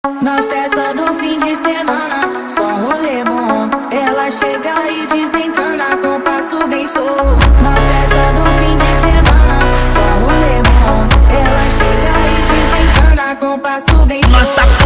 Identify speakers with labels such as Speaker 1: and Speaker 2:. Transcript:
Speaker 1: Na festa do fim de semana, só rolê bom. Ela chega e desencana com passo bem solto. Na festa do fim de semana, só rolê bom. Ela chega e desencana com passo bem solto.